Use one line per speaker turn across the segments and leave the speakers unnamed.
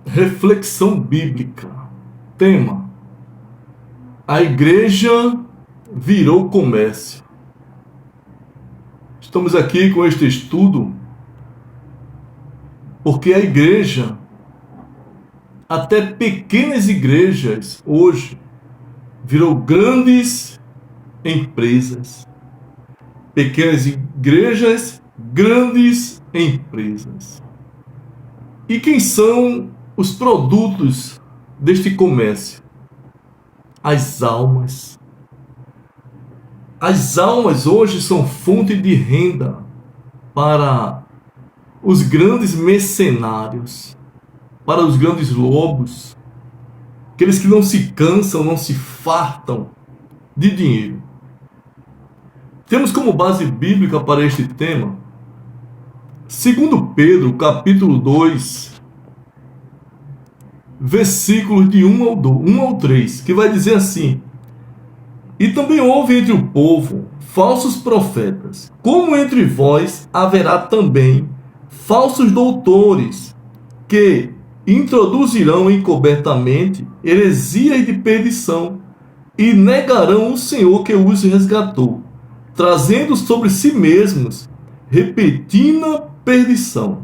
Reflexão bíblica. Tema: a igreja virou comércio. Estamos aqui com este estudo porque a igreja, até pequenas igrejas hoje, virou grandes empresas. Pequenas igrejas, grandes empresas. E quem são os produtos deste comércio? As almas. As almas hoje são fonte de renda para os grandes mercenários, para os grandes lobos, aqueles que não se cansam, não se fartam de dinheiro. Temos como base bíblica para este tema 2 Pedro, capítulo 2, versículos de 1 ao 3, que vai dizer assim: E também houve entre o povo falsos profetas, como entre vós haverá também falsos doutores, que introduzirão encobertamente heresias de perdição, e negarão o Senhor que os resgatou, trazendo sobre si mesmos repentina perdição.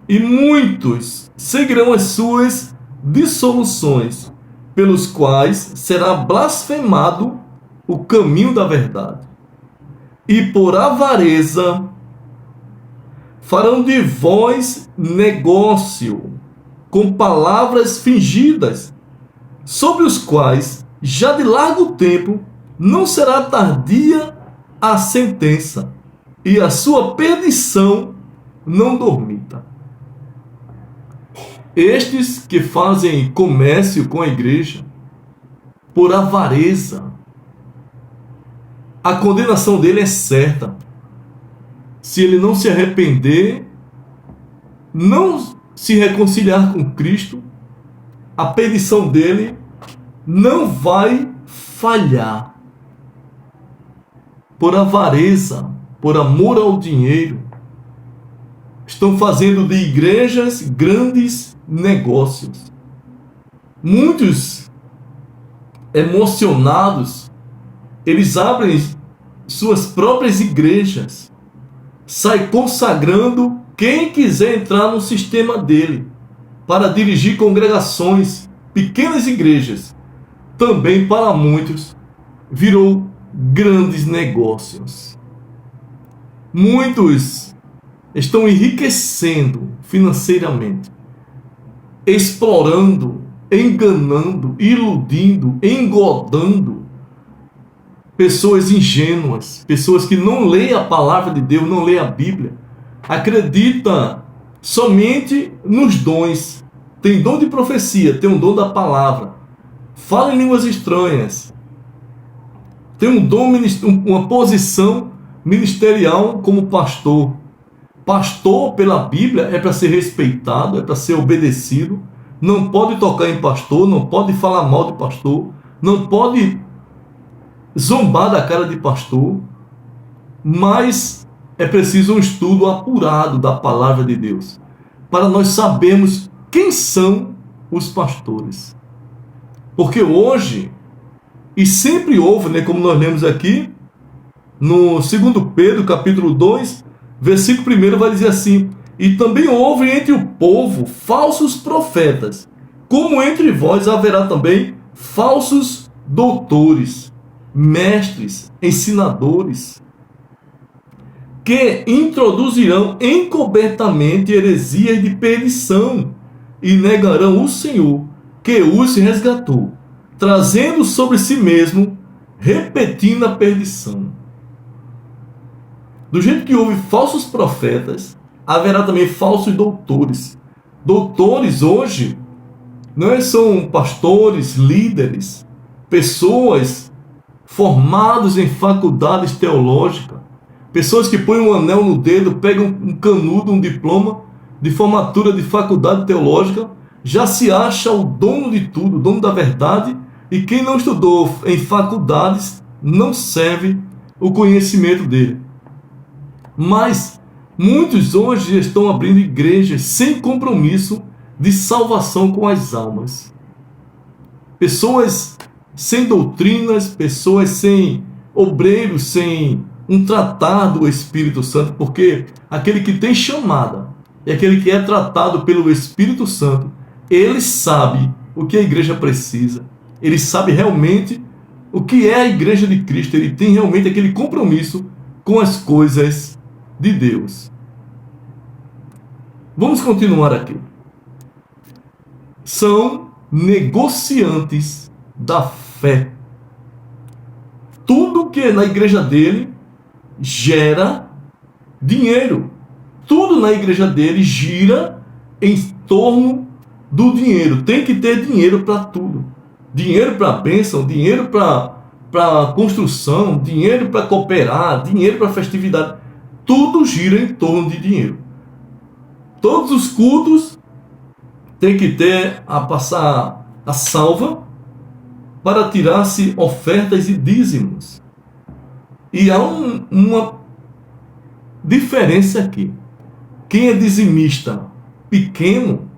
E muitos seguirão as suas dissoluções, pelos quais será blasfemado o caminho da verdade. E por avareza farão de vós negócio com palavras fingidas, sobre os quais já de largo tempo não será tardia a sentença, e a sua perdição não dormita. Estes que fazem comércio com a igreja por avareza, a condenação dele é certa. Se ele não se arrepender, não se reconciliar com Cristo, a perdição dele não vai falhar. Por avareza, por amor ao dinheiro, estão fazendo de igrejas grandes negócios. Muitos emocionados, eles abrem suas próprias igrejas, saem consagrando quem quiser entrar no sistema dele, para dirigir congregações, pequenas igrejas. Também para muitos virou grandes negócios. Muitos estão enriquecendo financeiramente, explorando, enganando, iludindo, engodando pessoas ingênuas, pessoas que não leem a palavra de Deus, não leem a Bíblia, acredita somente nos dons. Tem dom de profecia, tem um dom da palavra, fala em línguas estranhas, tem um dom, uma posição ministerial como pastor. Pastor, pela Bíblia, é para ser respeitado, é para ser obedecido. Não pode tocar em pastor, não pode falar mal de pastor, não pode zombar da cara de pastor. Mas é preciso um estudo apurado da palavra de Deus, para nós sabermos quem são os pastores. Porque hoje, e sempre houve, como nós lemos aqui, no 2 Pedro, capítulo 2, versículo 1, vai dizer assim: E também houve entre o povo falsos profetas, como entre vós haverá também falsos doutores, mestres, ensinadores, que introduzirão encobertamente heresias de perdição, e negarão o Senhor que os resgatou, trazendo sobre si mesmo repentina perdição. Do jeito que houve falsos profetas, haverá também falsos doutores. Doutores hoje não são pastores, líderes, pessoas formadas em faculdades teológicas, pessoas que põem um anel no dedo, pegam um canudo, um diploma de formatura de faculdade teológica, já se acha o dono de tudo, o dono da verdade, e quem não estudou em faculdades não serve o conhecimento dele. Mas muitos hoje estão abrindo igrejas sem compromisso de salvação com as almas. Pessoas sem doutrinas, pessoas sem obreiros, sem um tratar do Espírito Santo, porque aquele que tem chamada e aquele que é tratado pelo Espírito Santo, ele sabe o que a igreja precisa, ele sabe realmente o que é a igreja de Cristo, ele tem realmente aquele compromisso com as coisas de Deus. Vamos continuar aqui. São negociantes da fé. Tudo que é na igreja dele gera dinheiro. Tudo na igreja dele gira em torno do dinheiro. Tem que ter dinheiro para tudo. Dinheiro para bênção, dinheiro para construção, dinheiro para cooperar, dinheiro para festividade. Tudo gira em torno de dinheiro. Todos os cultos tem que ter a passar a salva para tirar-se ofertas e dízimos. E há uma diferença aqui. Quem é dizimista pequeno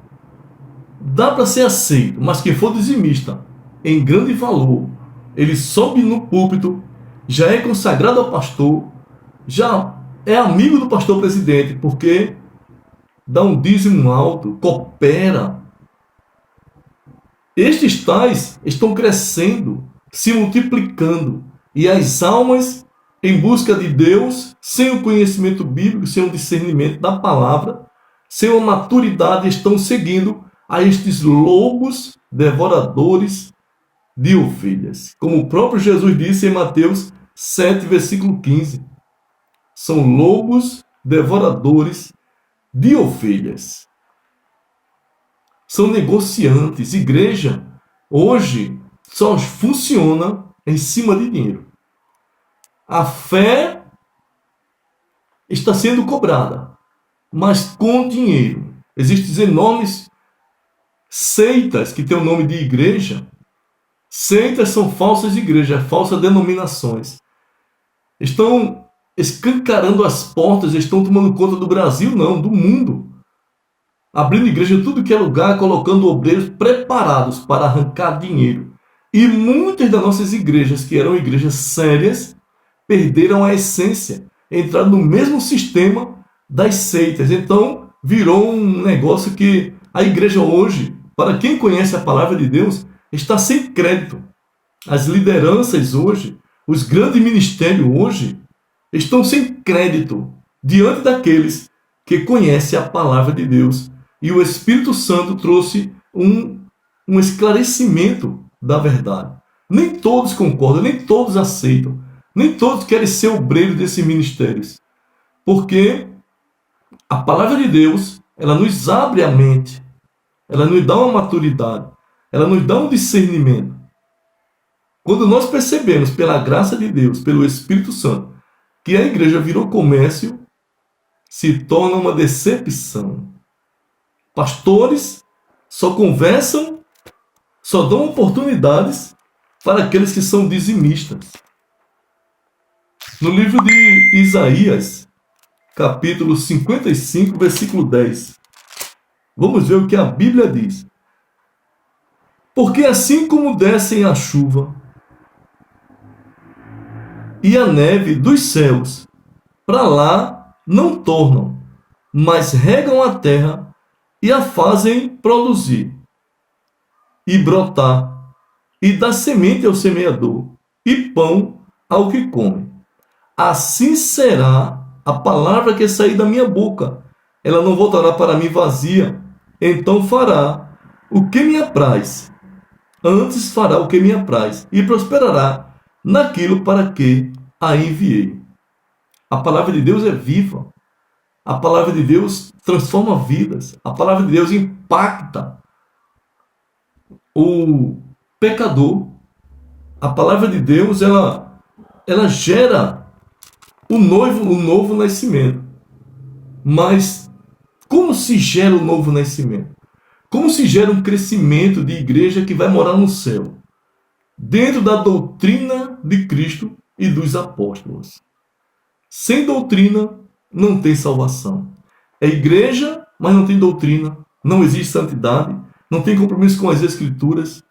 dá para ser aceito, mas quem for dizimista em grande valor, ele sobe no púlpito, já é consagrado ao pastor, já é amigo do pastor presidente, porque dá um dízimo alto, coopera. Estes tais estão crescendo, se multiplicando, e as almas em busca de Deus, sem o conhecimento bíblico, sem o discernimento da palavra, sem a maturidade, estão seguindo a estes lobos devoradores de ovelhas. Como o próprio Jesus disse em Mateus 7, versículo 15. São lobos devoradores de ovelhas. São negociantes. Igreja, hoje, só funciona em cima de dinheiro. A fé está sendo cobrada, mas com dinheiro. Existem enormes seitas que têm o nome de igreja. Seitas são falsas igrejas, falsas denominações. Estão escancarando as portas, estão tomando conta do Brasil, não, do mundo. Abrindo igreja em tudo que é lugar, colocando obreiros preparados para arrancar dinheiro. E muitas das nossas igrejas, que eram igrejas sérias, perderam a essência, entraram no mesmo sistema das seitas. Então, virou um negócio que a igreja hoje, para quem conhece a palavra de Deus, está sem crédito. As lideranças hoje, os grandes ministérios hoje, estão sem crédito diante daqueles que conhecem a palavra de Deus. E o Espírito Santo trouxe um esclarecimento da verdade. Nem todos concordam, nem todos aceitam, nem todos querem ser obreiros desses ministérios. Porque a palavra de Deus, ela nos abre a mente, ela nos dá uma maturidade, ela nos dá um discernimento. Quando nós percebemos, pela graça de Deus, pelo Espírito Santo, que a igreja virou comércio, se torna uma decepção. Pastores só conversam, só dão oportunidades para aqueles que são dizimistas. No livro de Isaías, capítulo 55, versículo 10, vamos ver o que a Bíblia diz. Porque assim como descem a chuva e a neve dos céus, para lá não tornam, mas regam a terra e a fazem produzir e brotar, e dá semente ao semeador e pão ao que come. Assim será a palavra que sair da minha boca. Ela não voltará para mim vazia. Então fará o que me apraz. Antes fará o que me apraz e prosperará naquilo para que a enviei. A palavra de Deus é viva. A palavra de Deus transforma vidas. A palavra de Deus impacta o pecador. A palavra de Deus, ela gera o novo nascimento. Mas como se gera o novo nascimento? Como se gera um crescimento de igreja que vai morar no céu? Dentro da doutrina de Cristo e dos apóstolos. Sem doutrina, não tem salvação. É igreja, mas não tem doutrina. não existe santidade, não tem compromisso com as Escrituras,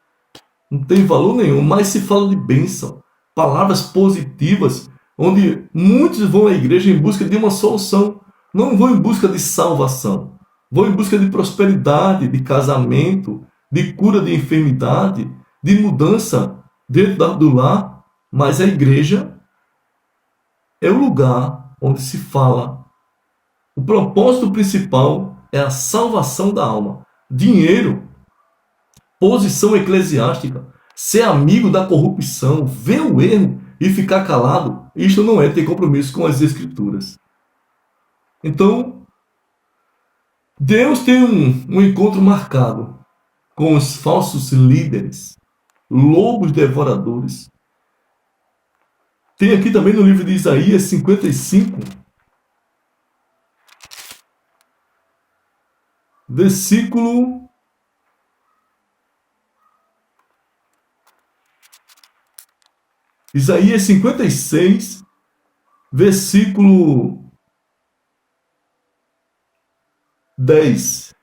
não tem valor nenhum, mas se fala de bênção, palavras positivas, onde muitos vão à igreja em busca de uma solução, não vão em busca de salvação, vão em busca de prosperidade, de casamento, de cura de enfermidade, de mudança dentro do lar, mas a igreja é o lugar onde se fala. O propósito principal é a salvação da alma. Dinheiro, posição eclesiástica, ser amigo da corrupção, ver o erro e ficar calado, isto não é ter compromisso com as Escrituras. Então, Deus tem um encontro marcado com os falsos líderes, lobos devoradores. Tem aqui também no livro de Isaías 55, versículo 56, versículo 10.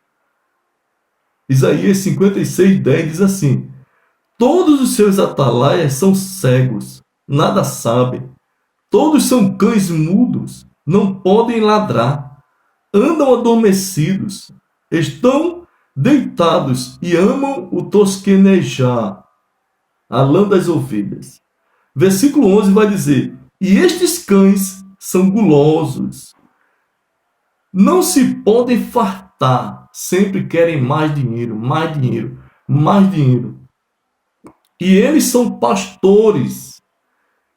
Isaías 56, 10 diz assim: todos os seus atalaias são cegos, nada sabem. Todos são cães mudos, não podem ladrar. Andam adormecidos, estão deitados e amam o tosquenejar, a lã das ovelhas. Versículo 11 vai dizer: e estes cães são gulosos, não se podem fartar, sempre querem mais dinheiro, mais dinheiro, mais dinheiro. E eles são pastores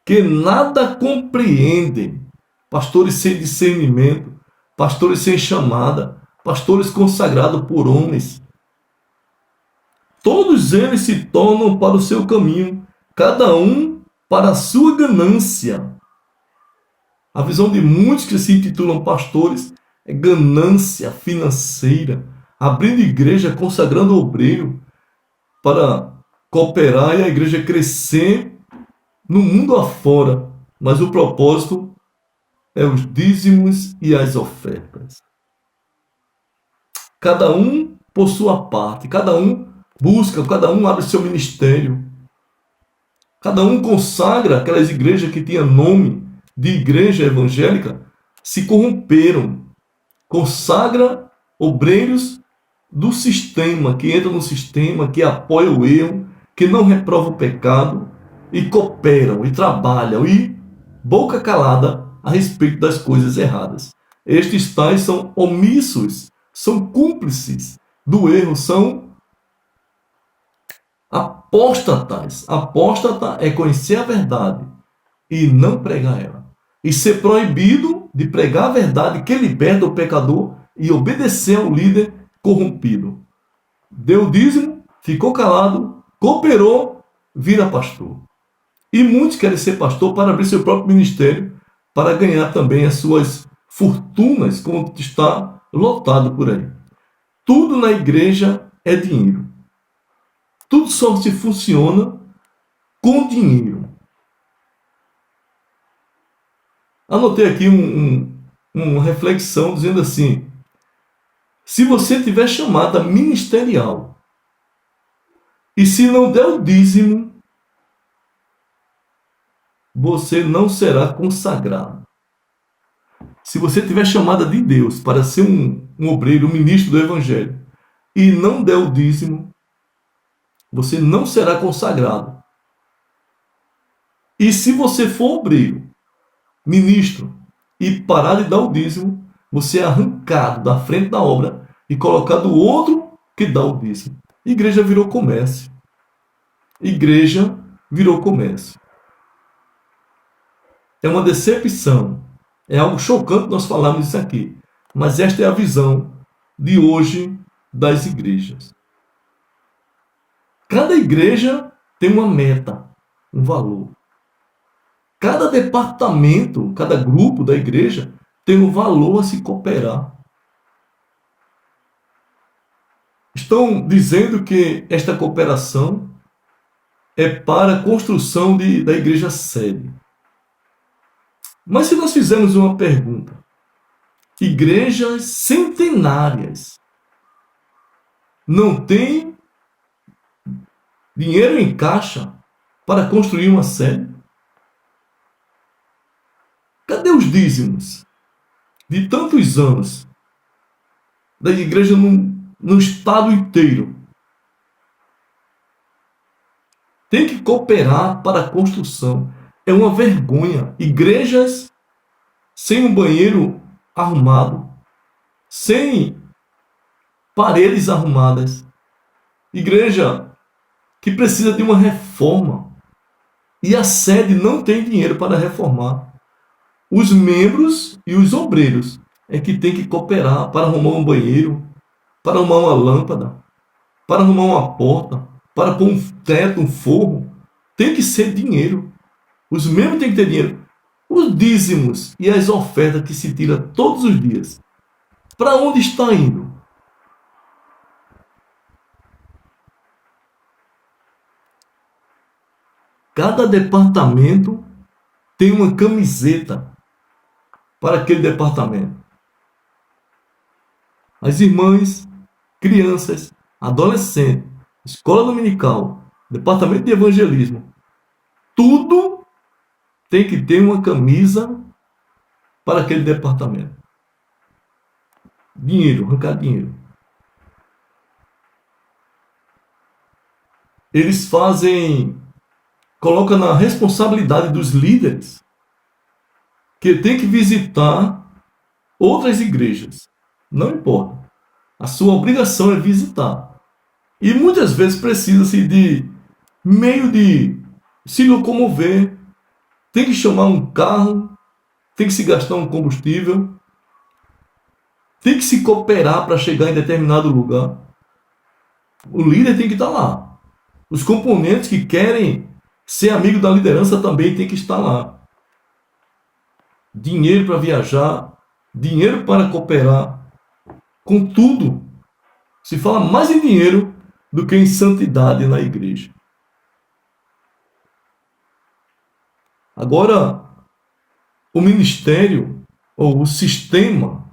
que nada compreendem, pastores sem discernimento, pastores sem chamada, pastores consagrados por homens. Todos eles se tornam para o seu caminho, cada um para a sua ganância. A visão de muitos que se intitulam pastores é ganância financeira, abrindo igreja, consagrando obreiro para cooperar e a igreja crescer no mundo afora. Mas o propósito é os dízimos e as ofertas. Cada um por sua parte, cada um busca, cada um abre seu ministério. Cada um consagra. Aquelas igrejas que tinham nome de igreja evangélica se corromperam. Consagra obreiros do sistema, que entram no sistema, que apoiam o erro, que não reprovam o pecado e cooperam e trabalham e boca calada a respeito das coisas erradas. Estes tais são omissos, são cúmplices do erro, são apóstatas. Apóstata é conhecer a verdade e não pregar ela. E ser proibido de pregar a verdade que liberta o pecador e obedecer ao líder corrompido. Deu dízimo, ficou calado, cooperou, vira pastor. E muitos querem ser pastor para abrir seu próprio ministério, para ganhar também as suas fortunas, como está lotado por aí. Tudo na igreja é dinheiro. Tudo só se funciona com dinheiro. Anotei aqui uma reflexão dizendo assim: se você tiver chamada ministerial e se não der o dízimo, você não será consagrado. Se você tiver chamada de Deus para ser um obreiro, um ministro do Evangelho, e não der o dízimo, você não será consagrado. E se você for obreiro, ministro, e parar de dar o dízimo, você é arrancado da frente da obra e colocado outro que dá o dízimo. Igreja virou comércio. Igreja virou comércio. É uma decepção. É algo chocante nós falarmos isso aqui. Mas esta é a visão de hoje das igrejas. Cada igreja tem uma meta, um valor. Cada departamento, cada grupo da igreja tem um valor a se cooperar. Estão dizendo que esta cooperação é para a construção da igreja sede. Mas se nós fizermos uma pergunta, igrejas centenárias, não tem dinheiro em caixa para construir uma sede? Cadê os dízimos de tantos anos da igreja no estado inteiro? Tem que cooperar para a construção. É uma vergonha. Igrejas sem um banheiro arrumado, sem paredes arrumadas. Igreja que precisa de uma reforma. E a sede não tem dinheiro para reformar. Os membros e os obreiros é que tem que cooperar para arrumar um banheiro, para arrumar uma lâmpada, para arrumar uma porta, para pôr um teto, um forro. Tem que ser dinheiro. Os membros têm que ter dinheiro. Os dízimos e as ofertas que se tira todos os dias, para onde está indo? Cada departamento tem uma camiseta para aquele departamento. As irmãs, crianças, adolescentes, escola dominical, departamento de evangelismo, tudo tem que ter uma camisa para aquele departamento. Dinheiro, arrancar dinheiro. Eles colocam na responsabilidade dos líderes que tem que visitar outras igrejas. Não importa. A sua obrigação é visitar. E muitas vezes precisa-se de meio de se locomover. Tem que chamar um carro, tem que se gastar um combustível, tem que se cooperar para chegar em determinado lugar. O líder tem que estar lá. Os componentes que querem ser amigo da liderança também tem que estar lá. Dinheiro para viajar, dinheiro para cooperar. Contudo, se fala mais em dinheiro do que em santidade na igreja. Agora, o ministério ou o sistema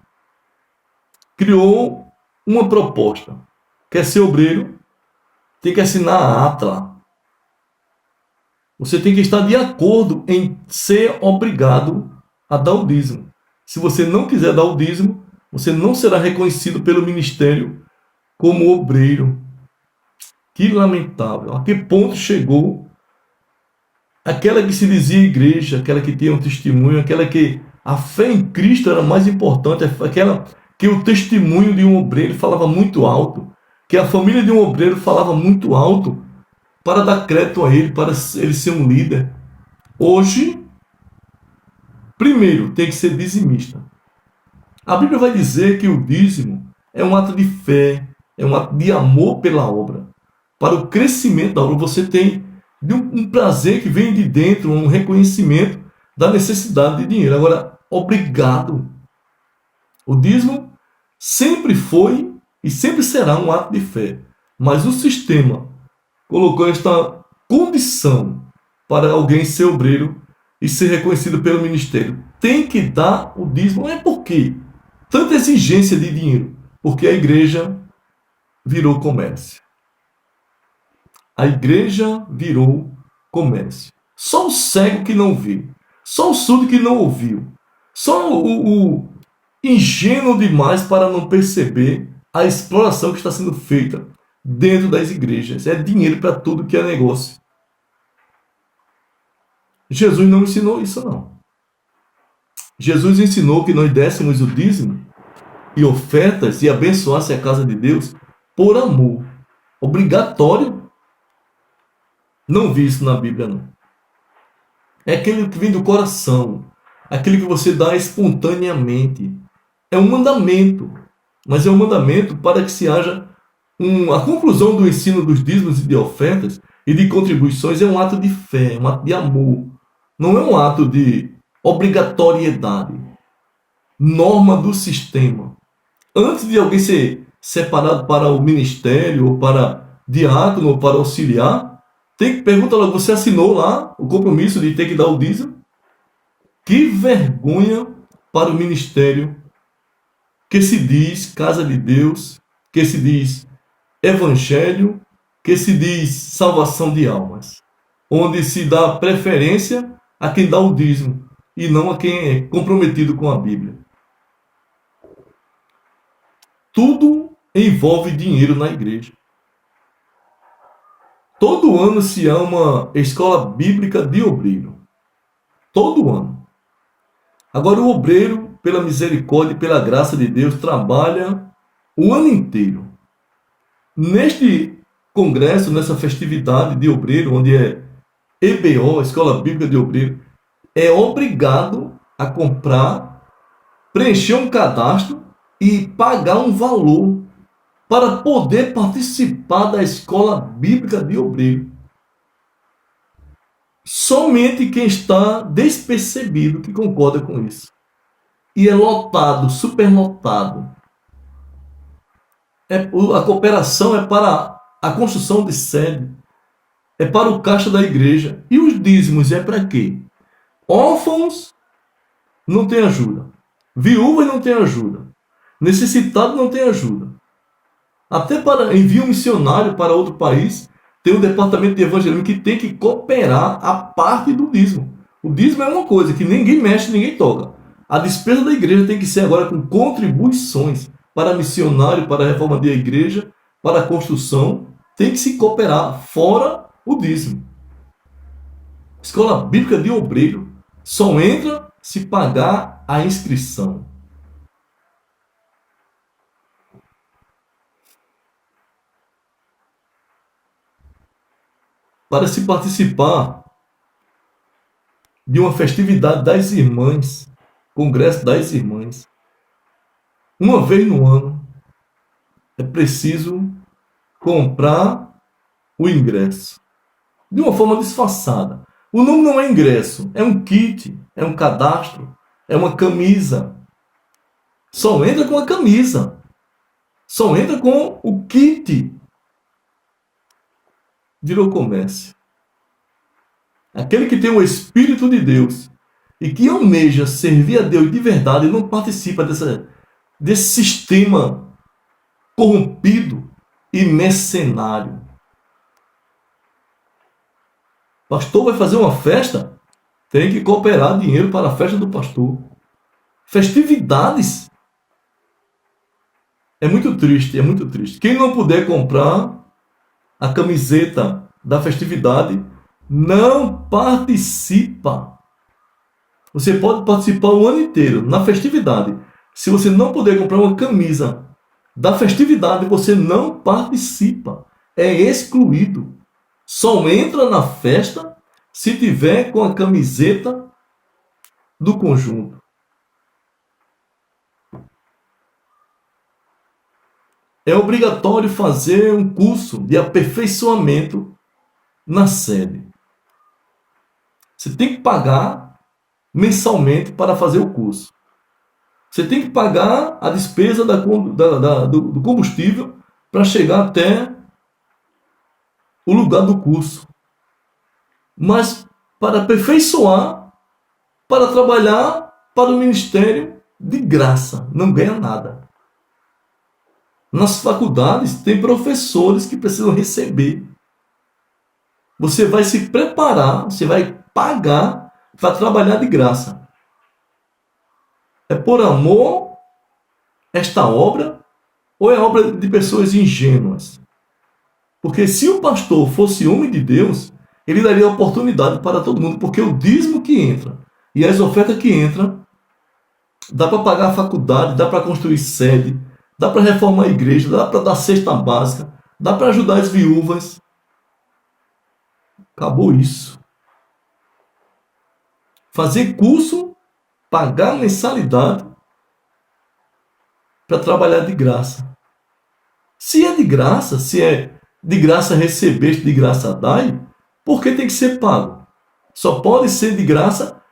criou uma proposta. Quer ser obreiro? Tem que assinar a ata. Você tem que estar de acordo em ser obrigado a dar o dízimo. Se você não quiser dar o dízimo, você não será reconhecido pelo ministério como obreiro. Que lamentável. A que ponto chegou aquela que se dizia igreja, aquela que tinha um testemunho, aquela que a fé em Cristo era mais importante, aquela que o testemunho de um obreiro falava muito alto, que a família de um obreiro falava muito alto para dar crédito a ele, para ele ser um líder. Hoje, primeiro, tem que ser dizimista. A Bíblia vai dizer que o dízimo é um ato de fé, é um ato de amor pela obra. Para o crescimento da obra, você tem um prazer que vem de dentro, um reconhecimento da necessidade de dinheiro. Agora, obrigado. O dízimo sempre foi e sempre será um ato de fé. Mas o sistema colocou esta condição para alguém ser obreiro e ser reconhecido pelo ministério. Tem que dar o dízimo. É por quê? Tanta exigência de dinheiro. Porque a igreja virou comércio. A igreja virou comércio. Só o cego que não viu. Só o surdo que não ouviu. Só o ingênuo demais para não perceber a exploração que está sendo feita dentro das igrejas. É dinheiro para tudo que é negócio. Jesus não ensinou isso, não. Jesus ensinou que nós dessemos o dízimo e ofertas e abençoasse a casa de Deus por amor. Obrigatório. Não vi isso na Bíblia, não. É aquele que vem do coração. Aquele que você dá espontaneamente. É um mandamento. Mas é um mandamento para que se haja a conclusão do ensino dos dízimos e de ofertas e de contribuições é um ato de fé, um ato de amor. Não é um ato de obrigatoriedade. Norma do sistema. Antes de alguém ser separado para o ministério, ou para diácono, ou para auxiliar, tem que perguntar logo, você assinou lá o compromisso de ter que dar o dízimo? Que vergonha para o ministério que se diz casa de Deus, que se diz evangelho que se diz salvação de almas, onde se dá preferência a quem dá o dízimo e não a quem é comprometido com a Bíblia. Tudo envolve dinheiro na igreja. Todo ano se há uma escola bíblica de obreiro. Todo ano. Agora o obreiro, pela misericórdia e pela graça de Deus, trabalha o ano inteiro. Neste congresso, nessa festividade de obreiro, onde é EBO, Escola Bíblica de Obreiro, é obrigado a comprar, preencher um cadastro e pagar um valor para poder participar da Escola Bíblica de Obreiro. Somente quem está despercebido que concorda com isso. E é lotado, superlotado. A cooperação é para a construção de sede, é para o caixa da igreja. E os dízimos é para quê? Órfãos não tem ajuda. Viúvas não tem ajuda. Necessitado não tem ajuda. Até para envio missionário para outro país, tem um departamento de evangelismo que tem que cooperar a parte do dízimo. O dízimo é uma coisa que ninguém mexe, ninguém toca. A despesa da igreja tem que ser agora com contribuições para missionário, para a reforma da igreja, para a construção. Tem que se cooperar, fora o dízimo. Escola Bíblica de Obreiro só entra se pagar a inscrição. Para se participar de uma festividade das irmãs, Congresso das Irmãs, uma vez no ano, é preciso comprar o ingresso. De uma forma disfarçada. O nome não é ingresso, é um kit, é um cadastro, é uma camisa. Só entra com a camisa. Só entra com o kit. Virou comércio. Aquele que tem o Espírito de Deus e que almeja servir a Deus de verdade não participa desse sistema corrompido e mercenário. Pastor vai fazer uma festa? Tem que cooperar dinheiro para a festa do pastor. Festividades. É muito triste, é muito triste. Quem não puder comprar a camiseta da festividade, não participa. Você pode participar o ano inteiro na festividade. Se você não puder comprar uma camisa da festividade, você não participa. É excluído. Só entra na festa se tiver com a camiseta do conjunto. É obrigatório fazer um curso de aperfeiçoamento na sede. Você tem que pagar mensalmente para fazer o curso. Você tem que pagar a despesa do combustível para chegar até o lugar do curso. Mas para aperfeiçoar, para trabalhar para o ministério de graça, não ganha nada. Nas faculdades tem professores que precisam receber. Você vai se preparar, você vai pagar para trabalhar de graça. É por amor esta obra ou é obra de pessoas ingênuas? Porque se o pastor fosse homem de Deus, ele daria oportunidade para todo mundo, porque o dízimo que entra e as ofertas que entram, dá para pagar a faculdade, dá para construir sede, dá para reformar a igreja, dá para dar cesta básica, dá para ajudar as viúvas. Acabou isso. Fazer curso, pagar mensalidade para trabalhar de graça. Se é de graça recebeste, de graça dai, por que tem que ser pago? Só pode ser de graça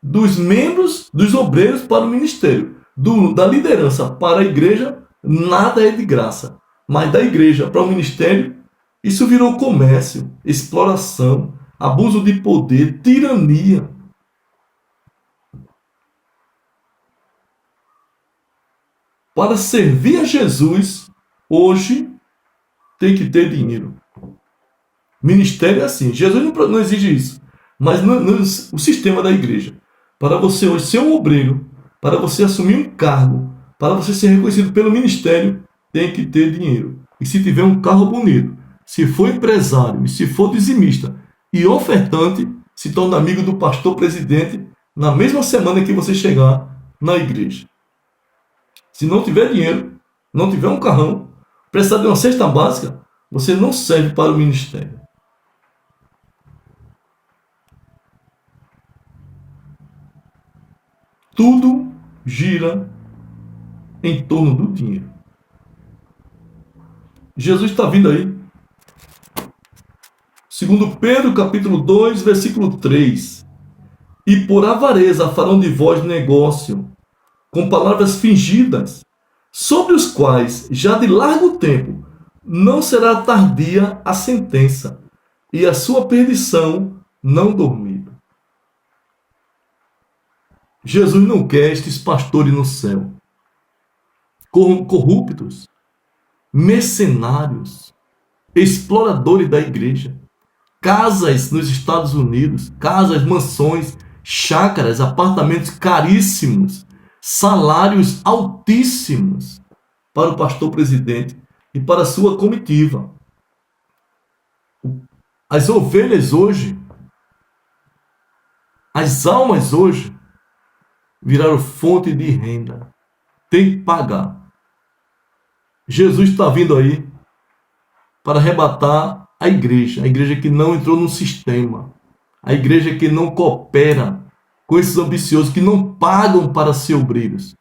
dos membros, dos obreiros para o ministério. Da liderança para a igreja, nada é de graça. Mas da igreja para o ministério, isso virou comércio, exploração, abuso de poder, tirania. Para servir a Jesus, hoje, tem que ter dinheiro. Ministério é assim. Jesus não exige isso. Mas o sistema da igreja, para você hoje ser um obreiro, para você assumir um cargo, para você ser reconhecido pelo ministério, tem que ter dinheiro. E se tiver um carro bonito, se for empresário e se for dizimista e ofertante, se torna amigo do pastor presidente na mesma semana que você chegar na igreja. Se não tiver dinheiro, não tiver um carrão, precisar de uma cesta básica, você não serve para o ministério. Tudo gira em torno do dinheiro. Jesus está vindo aí. Segundo Pedro, capítulo 2, versículo 3. E por avareza farão de vós negócio, com palavras fingidas, sobre os quais, já de largo tempo, não será tardia a sentença, e a sua perdição não dormida. Jesus não quer estes pastores no céu, corruptos, mercenários, exploradores da igreja, casas nos Estados Unidos, casas, mansões, chácaras, apartamentos caríssimos, salários altíssimos para o pastor presidente e para a sua comitiva. As ovelhas hoje, as almas hoje, viraram fonte de renda. Tem que pagar. Jesus está vindo aí para arrebatar a igreja que não entrou no sistema, a igreja que não coopera com esses ambiciosos que não pagam para ser obreiros.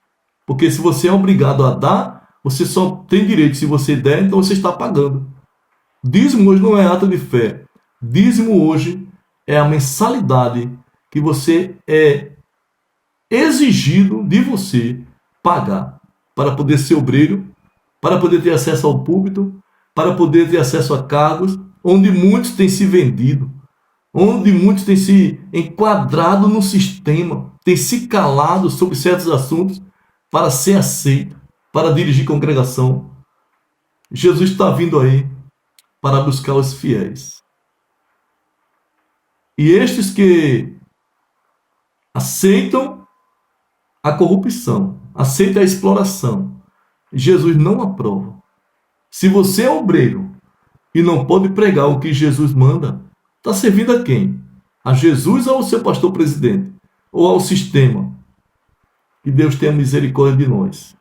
Porque se você é obrigado a dar, você só tem direito. Se você der, então você está pagando. Dízimo hoje não é ato de fé. Dízimo hoje é a mensalidade que você é exigido de você pagar para poder ser obreiro, para poder ter acesso ao púlpito, para poder ter acesso a cargos, onde muitos têm se vendido, onde muitos têm se enquadrado no sistema, têm se calado sobre certos assuntos para ser aceito, para dirigir congregação. Jesus está vindo aí para buscar os fiéis. E estes que aceitam a corrupção, aceitam a exploração, Jesus não aprova. Se você é obreiro e não pode pregar o que Jesus manda, está servindo a quem? A Jesus ou ao seu pastor presidente? Ou ao sistema? Que Deus tenha misericórdia de nós.